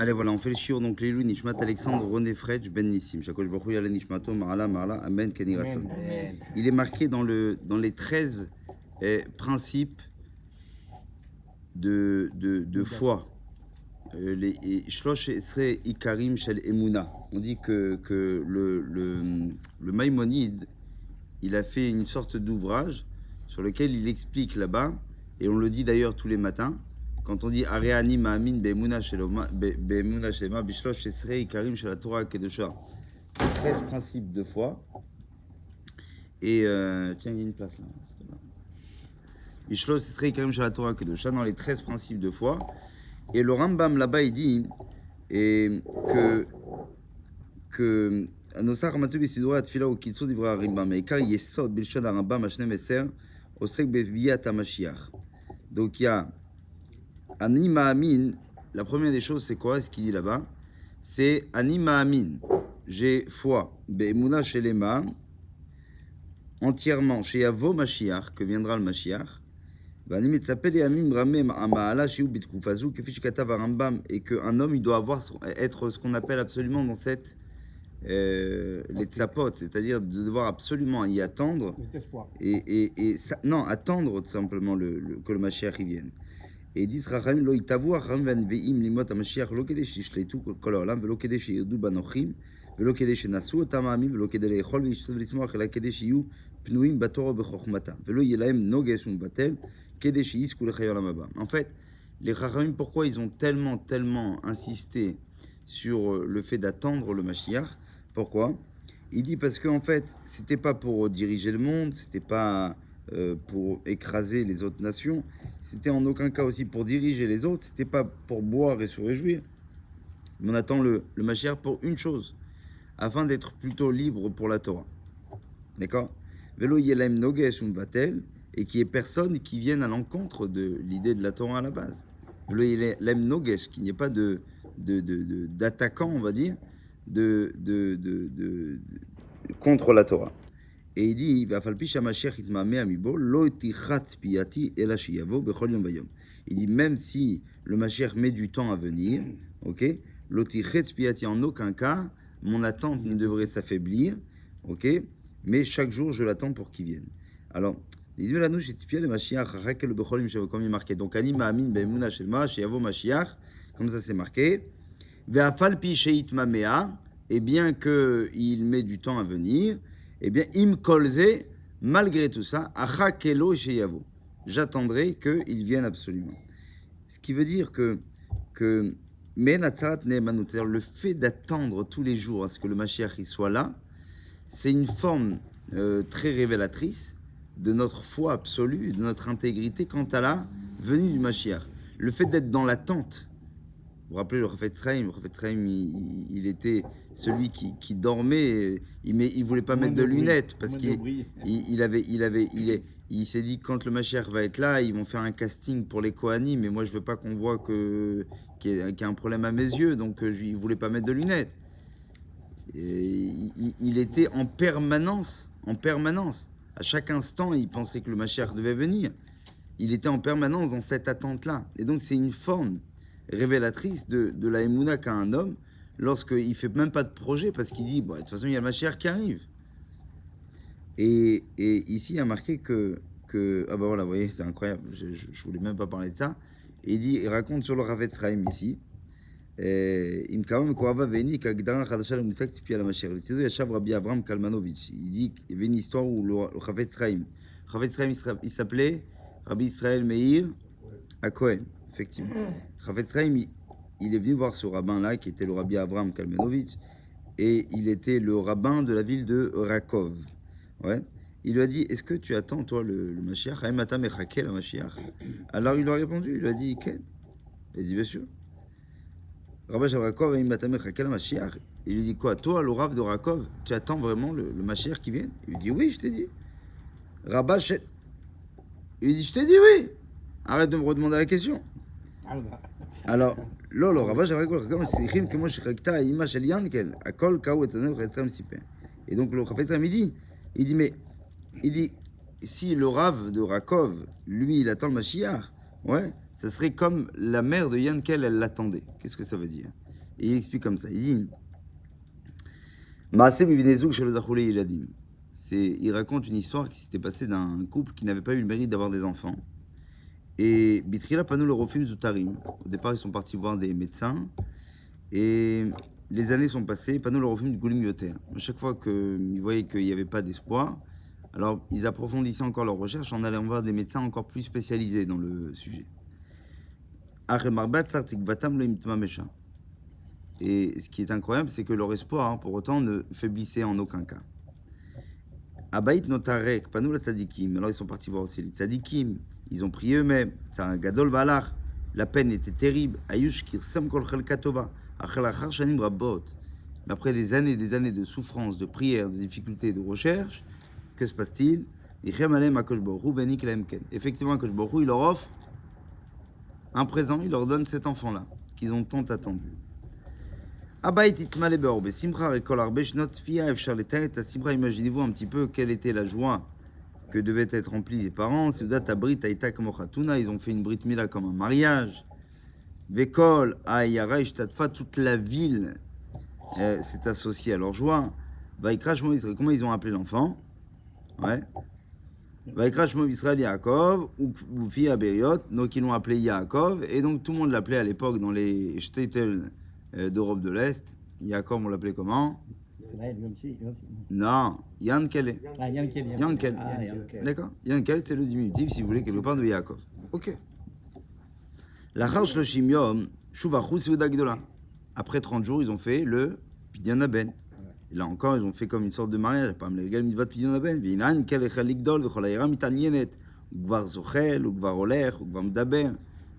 Allez, voilà, on fait le shiur, donc les loups, Nishmat Alexandre René Fredj Ben Nissim. Chakosh Baruch Hu Yale Nishmato, Marala, Marala, Amen, Keni Ratson. Il est marqué dans les 13 principes de foi. Les Shlosh Esre Ikarim Shel Emuna. On dit que le Maïmonide, il a fait une sorte d'ouvrage sur lequel il explique là-bas, et on le dit d'ailleurs tous les matins, quand on dit Areani Ma'amin Be'emuna Sheloma Bishlosh Esre Ikarim Shel Torah Kedosha. C'est 13 principes de foi. Et tiens, il y a une place là. Bishlosh Esre Ikarim Shel Torah Kedosha, dans les 13 principes de foi. Et le Rambam là-bas, il dit que Anosar Ramatsu Bisidura Atfila ou Kitsu d'Ivra Rambam, et car Yesod Bilshad Rambam Ashne Meser, Osek Beviat HaMashiach. Donc il y a Ani Ma'amin, la première des choses, c'est quoi ce qu'il dit là-bas? C'est Ani Ma'amin, j'ai foi, Be'emuna Shelema, entièrement, chez Yavo Mashiach, que viendra le Mashiach. Et qu'un homme, il doit être ce qu'on appelle absolument dans cette les tzapot, c'est-à-dire de devoir absolument y attendre et ça, non, attendre tout simplement que le Mashiach y vienne. Et dit Rachamim lo itavu Rachamim vanveim limot HaMashiach lo kedei shishletu kol haolam velo kedei sheyirdu banochim velo kedei shenasu otam ha'amim velo kedei le'echol ve'yishtot ve'lismoach ela kedei sheyu pnuim batorah bechokhmata velo yeh lahem nogesh u'mvatel kedei sheyizku lechayei olam haba. En fait, les Rachamim, pourquoi ils ont tellement insisté sur le fait d'attendre le Mashiach? Pourquoi? Il dit parce qu'en fait, c'était pas pour diriger le monde, c'était pas pour écraser les autres nations, c'était en aucun cas aussi pour diriger les autres, c'était pas pour boire et se réjouir. Mais on attend le Mashiach pour une chose, afin d'être plutôt libre pour la Torah. D'accord? Velo yelem nogesh umvatel, et qu'il n'y ait personne qui vienne à l'encontre de l'idée de la Torah à la base. Velo yelem nogesh, qu'il n'y ait pas d'attaquant, on va dire, contre la Torah. Et il dit, il dit, même si le Mashiach met du temps à venir, ok, en aucun cas, mon attente ne devrait s'affaiblir, ok, mais chaque jour je l'attends pour qu'il vienne. Alors, comme il est marqué, donc Anim Amin Be'emuna Shelma, Sheyavo Mashiach, comme ça c'est marqué, Ve'afal pi sheit mamea, et bien qu'il met du temps à venir, eh bien, im kolze, malgré tout ça, achakelo sheyavo, j'attendrai qu'il vienne absolument. Ce qui veut dire que menatzarat ne'emanut, c'est-à-dire le fait d'attendre tous les jours à ce que le Mashiach y soit là, c'est une forme très révélatrice de notre foi absolue, de notre intégrité quant à la venue du Mashiach. Le fait d'être dans l'attente. Vous vous rappelez le Chafetz Chaim, il était celui qui dormait, il voulait pas mettre de lunettes parce qu'il s'est dit quand le Mashiach va être là, ils vont faire un casting pour les Kohanim, mais moi je veux pas qu'on voit qu'il y a un problème à mes yeux, donc il voulait pas mettre de lunettes. Et il était en permanence. À chaque instant, il pensait que le Mashiach devait venir. Il était en permanence dans cette attente-là. Et donc c'est une forme révélatrice de la émouna qu'a un homme lorsqu'il ne fait même pas de projet parce qu'il dit, bon, de toute façon, il y a le Mashiach qui arrive. Et ici, il y a marqué que ah ben voilà, vous voyez, c'est incroyable, je ne voulais même pas parler de ça. Et il raconte sur le Chafetz Chaim ici, il dit, il y avait une histoire où le Chafetz Chaim, il s'appelait Rabbi Israël Meir à Cohen. Effectivement. Chafetz Chaim, il est venu voir ce rabbin-là, qui était le rabbi Avram Kalmanovitch, et il était le rabbin de la ville de Rakov. Ouais. Il lui a dit, est-ce que tu attends, toi, le Mashiach? La Mashiach. Alors il lui a répondu, il lui a dit, Ken. Il a dit, bien sûr. Rabbi Shal Rakov, la Mashiach. Il lui dit, quoi, toi, le rav de Rakov, tu attends vraiment le Mashiach qui vienne? Il lui dit, oui, je t'ai dit. Rabbi Shel... Il lui dit, je t'ai dit oui. Arrête de me redemander la question. Alors, le Rabbi Shal Rakov, et donc le Chafetz Chaim, il dit, si le Rav de Rakov, lui, il attend le Mashiach, ouais, ça serait comme la mère de Yankel, elle l'attendait. Qu'est-ce que ça veut dire? Et il explique comme ça. Il dit Maaseh mivnei zoug shelo zachou le'yeladim. Il raconte une histoire qui s'était passée d'un couple qui n'avait pas eu le mérite d'avoir des enfants. Et Bitrila Panou le Rofim Zoutarim. Au départ, ils sont partis voir des médecins. Et les années sont passées. Panou le Rofim Goulim Yoter. À chaque fois qu'ils voyaient qu'il n'y avait pas d'espoir, alors ils approfondissaient encore leurs recherches en allant voir des médecins encore plus spécialisés dans le sujet. Et ce qui est incroyable, c'est que leur espoir, pour autant, ne faiblissait en aucun cas. Abaït notarek, panou la tzadikim. Alors ils sont partis voir aussi les tzadikim. Ils ont prié eux-mêmes. Tzara gadol valar. La peine était terrible. Ayush kirsam kol chelkatova. Achelachar shanim rabot. Mais après des années de souffrance, de prière, de difficultés, de recherche, que se passe-t-il? Effectivement, Akash Baruch Hu, il leur offre un présent, il leur donne cet enfant-là, qu'ils ont tant attendu. Imaginez-vous un petit peu quelle était la joie que devaient être remplis les parents. Ils ont fait une brit mila comme un mariage. Vekol, toute la ville s'est associée à leur joie. Comment ils ont appelé l'enfant? Ouais. Vaikra Shmo Israël Yaakov, ou fille Abériot, donc ils l'ont appelé Yaakov, et donc tout le monde l'appelait à l'époque dans les shtetl d'Europe de l'Est. Yaakov, on l'appelait comment? Israël, aussi. Non, Yankel. Ah, Yankel. Yankel. Ah, Yankel. D'accord. Yankel, c'est le diminutif, si vous voulez, quelque part de Yaakov. Ok. L'achar shloshim yom, shuvachu seuda gdola. Après 30 jours, ils ont fait le Pidyon Ben. Et là encore, ils ont fait comme une sorte de mariage. Par exemple, les gars, mitzvot Pidyon Ben. V'inan kel echal ligdol v'chol ha'ira mitanyenet. Ugvar zochel, ugvar oler, ugvar mdaber.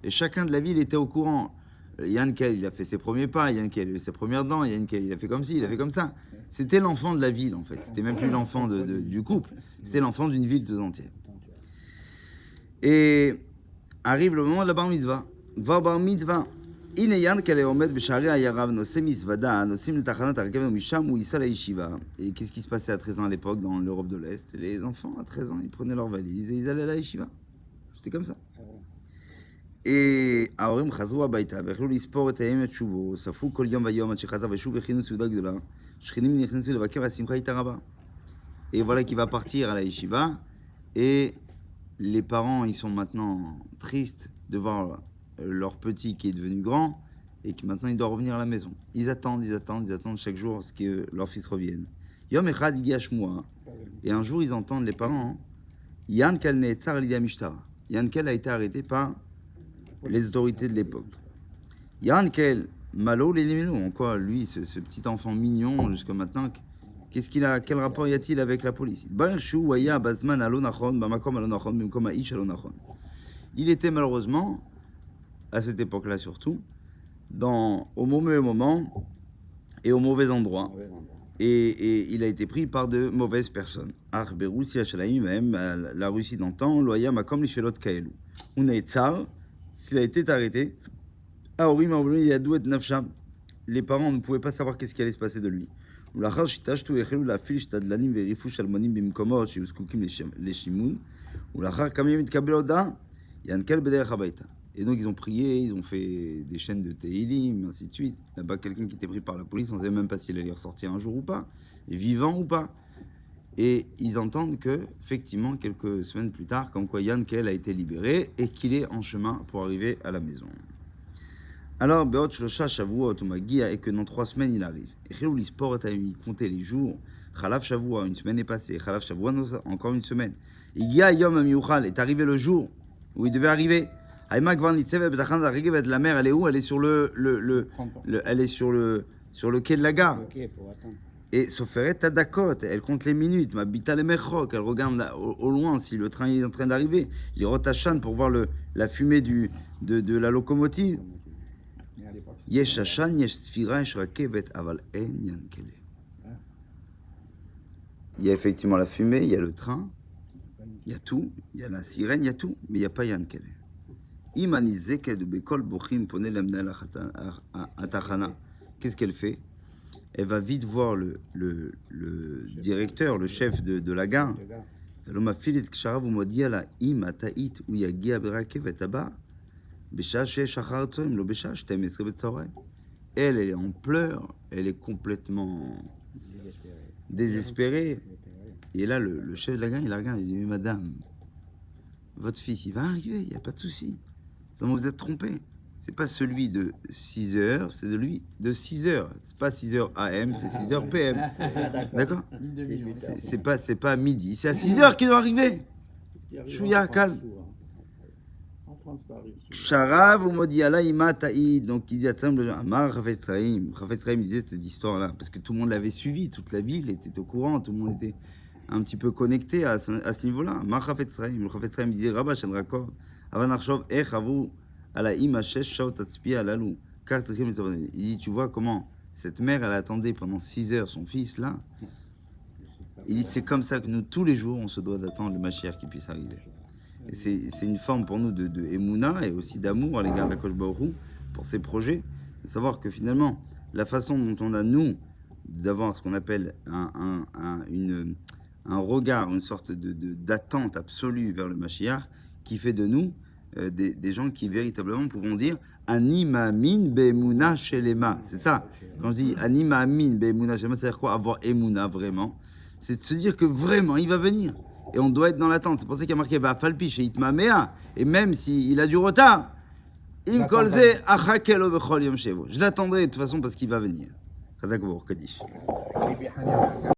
Et chacun de la ville était au courant. Yankel, il a fait ses premiers pas. Yankel, il a eu ses premières dents. Yankel, il a fait comme ci, il a fait comme ça. C'était l'enfant de la ville, en fait. C'était même plus l'enfant du couple. C'est l'enfant d'une ville tout entière. Et arrive le moment de la bar mitzvah. Gvar bar mitzvah. Et qu'est-ce qui se passait à 13 ans à l'époque dans l'Europe de l'Est? Les enfants à 13 ans, ils prenaient leurs valises et ils allaient à la yeshiva. C'était comme ça. Et voilà qu'il va partir à la yeshiva. Et les parents, ils sont maintenant tristes de voir leur petit qui est devenu grand et qui maintenant il doit revenir à la maison. Ils attendent chaque jour ce que leur fils revienne. Yom echad igi hashmoa. Et un jour ils entendent les parents Yankel ne'etzar al yadi hamishtara. Yankel a été arrêté par les autorités de l'époque. Yankel malo l'ennemi. En quoi lui ce petit enfant mignon jusqu'à maintenant, qu'est-ce qu'il a, quel rapport y a-t-il avec la police? Il était malheureusement à cette époque-là surtout, au mauvais moment et au mauvais endroit. Et il a été pris par de mauvaises personnes. Même la Russie d'antan, Loya Makom Lishelot Kaelu. On a tsar, s'il a été arrêté, les parents ne pouvaient pas savoir qu'est-ce qui allait se passer de lui. Et donc ils ont prié, ils ont fait des chaînes de Tehillim, ainsi de suite. Là-bas, quelqu'un qui était pris par la police, on ne savait même pas s'il allait ressortir un jour ou pas, et vivant ou pas. Et ils entendent que, effectivement, quelques semaines plus tard, comme quoi Yankel a été libéré et qu'il est en chemin pour arriver à la maison. Alors, Beot Shlosha Shavuot Umagia, et que dans 3 semaines il arrive. Et Chelou Sport il comptait les jours. Chalaf Shavua, une semaine est passée. Chalaf Shavua, encore une semaine. Igia Yom Amiuchal, est arrivé le jour où il devait arriver. La mère, elle est où? Elle est sur elle est sur le quai de la gare. Et Soferet Tadakot, elle compte les minutes. Mabita le Mechok, elle regarde au loin si le train est en train d'arriver. Il rotachan pour voir la fumée de la locomotive. Yesh Hashan, Yesh Sfira, Yesh Rakevet, Aval En Yankele. Il y a effectivement la fumée, il y a le train, il y a tout, il y a la sirène, il y a tout, mais il n'y a pas Yankele. Qu'est-ce qu'elle fait? Elle va vite voir le directeur, le chef de la gare. elle est en pleurs, elle est complètement désespérée. Et là, le chef de la gang, il la regarde, il dit, mais madame, votre fils, il va arriver, il n'y a pas de souci. Seulement, vous êtes trompé. C'est pas celui de 6 heures, c'est celui de 6 heures. C'est pas 6 heures AM, c'est 6 heures PM. D'accord? C'est pas à midi, c'est à 6 heures qu'il doit arriver. Chouya, calme. Sharav ou Modiala Ima Taïd. Donc il dit à Tzam, Amar Chafetz Chaim. Chafetz Chaim disait cette histoire-là, parce que tout le monde l'avait suivi, toute la ville était au courant, tout le monde était un petit peu connecté à ce niveau-là. Amar Chafetz Chaim. Le Chafetz Chaim disait, Rabba Shen Rakov, Avan Arshov, Ech Avu, Ala Ima Shesh Shaot Tatzpi Alalou. Il dit, tu vois comment cette mère, elle attendait pendant 6 heures son fils là. Il dit, c'est comme ça que nous, tous les jours, on se doit d'attendre le Mashiach qui puisse arriver. Et c'est une forme pour nous de Emouna et aussi d'amour à l'égard d'Akadosh Baruch Hu pour ces projets. De savoir que finalement, la façon dont on a, nous, d'avoir ce qu'on appelle un regard, une sorte d'attente absolue vers le Mashiach, qui fait de nous des gens qui véritablement pourront dire Anima Amin Be'emuna Shelema. C'est ça. Quand je dis Anima Amin Be'emuna Shelema, c'est-à-dire quoi? Avoir Emouna vraiment. C'est de se dire que vraiment, il va venir. Et on doit être dans l'attente. C'est pour ça qu'il y a marqué Falpi chez Itma Mea. Et même s'il a du retard, Im Kolze Achakelo Bechol Yom Shevo. Je l'attendrai de toute façon parce qu'il va venir. Chazak Baruch Kadish.